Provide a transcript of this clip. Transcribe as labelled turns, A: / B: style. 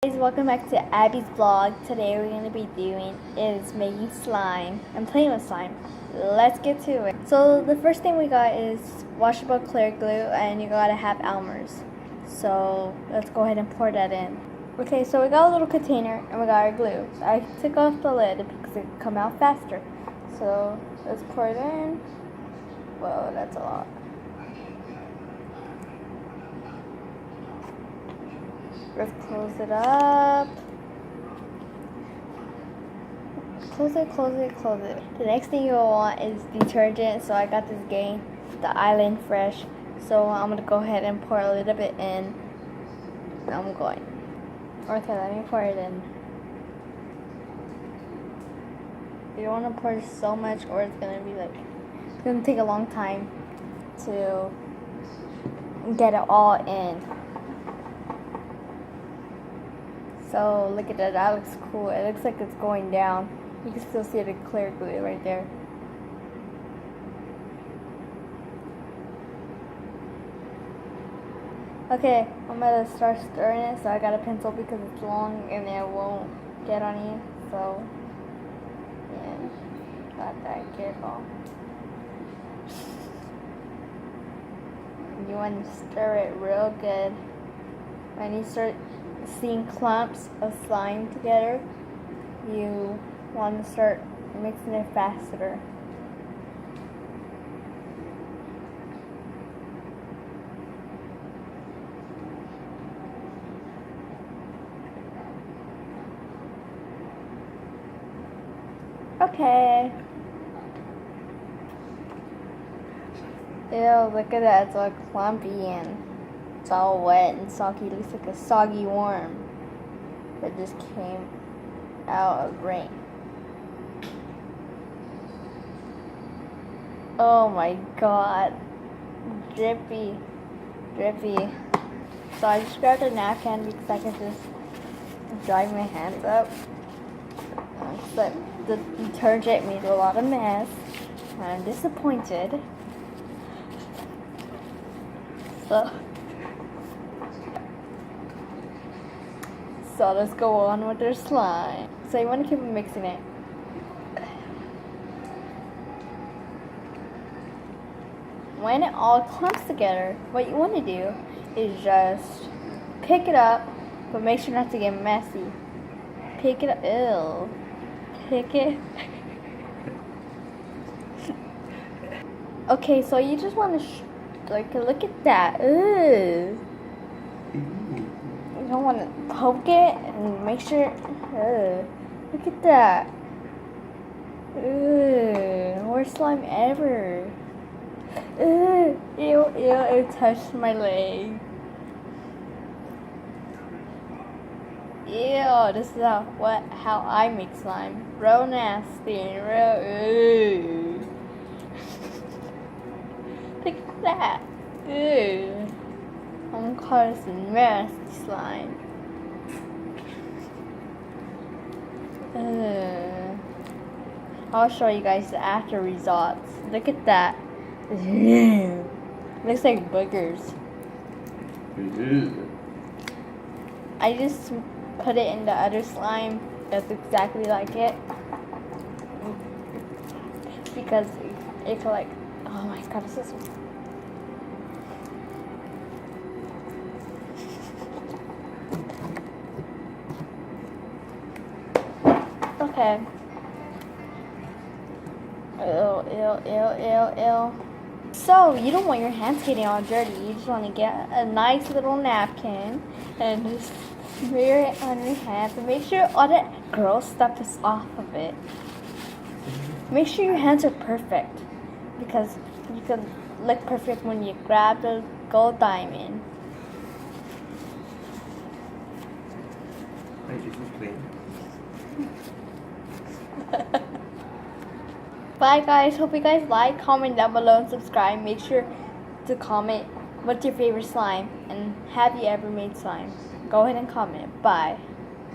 A: Guys, welcome back to Abby's vlog. Today we're going to be doing is making slime and playing with slime. Let's get to it. So the first thing we got is washable clear glue, and you gotta have Elmer's. So let's go ahead and pour that in. Okay, so we got a little container and we got our glue. I took off the lid because it would come out faster. So let's pour it in. Whoa, that's a lot. Let's close it up. Close it. The next thing you'll want is detergent. So I got this Gain, the Island Fresh. So I'm gonna go ahead and pour a little bit in. I'm going. Okay, let me pour it in. You don't want to pour so much, or it's gonna be like, it's gonna take a long time to get it all in. So look at that, that looks cool. It looks like it's going down. You can still see the clear glue right there. Okay, I'm gonna start stirring it. So I got a pencil because it's long and it won't get on you. So yeah, got that, careful. You want to stir it real good. When you start seeing clumps of slime together, you want to start mixing it faster. Okay. Ew, look at that, it's all clumpy and it's all wet and soggy. It looks like a soggy worm that just came out of rain. Oh my god. Drippy. So I just grabbed a napkin because I could just dry my hands up. But the detergent made a lot of mess. I'm disappointed. So let's go on with their slime. So you want to keep mixing it. When it all clumps together, what you want to do is just pick it up, but make sure not to get messy. Pick it up. Ew. Pick it. Okay, so you just want to look at that. Ew. You don't want to poke it and make sure. Look at that. Worst slime ever. Ew, it touched my leg. Ew, this is how I make slime. Real nasty and real. Look at that. Ew. I'm gonna call this nasty slime. I'll show you guys the after results. Look at that. Looks like boogers. I just put it in the other slime that's exactly like it. Because it could like, oh my god, this is. Okay. Ew. So, you don't want your hands getting all dirty. You just want to get a nice little napkin and just smear it on your hands and make sure all that gross stuff is off of it. Make sure your hands are perfect because you can look perfect when you grab the gold diamond. Bye guys, hope you guys like, comment down below and subscribe. Make sure to comment what's your favorite slime and have you ever made slime. Go ahead and comment. Bye.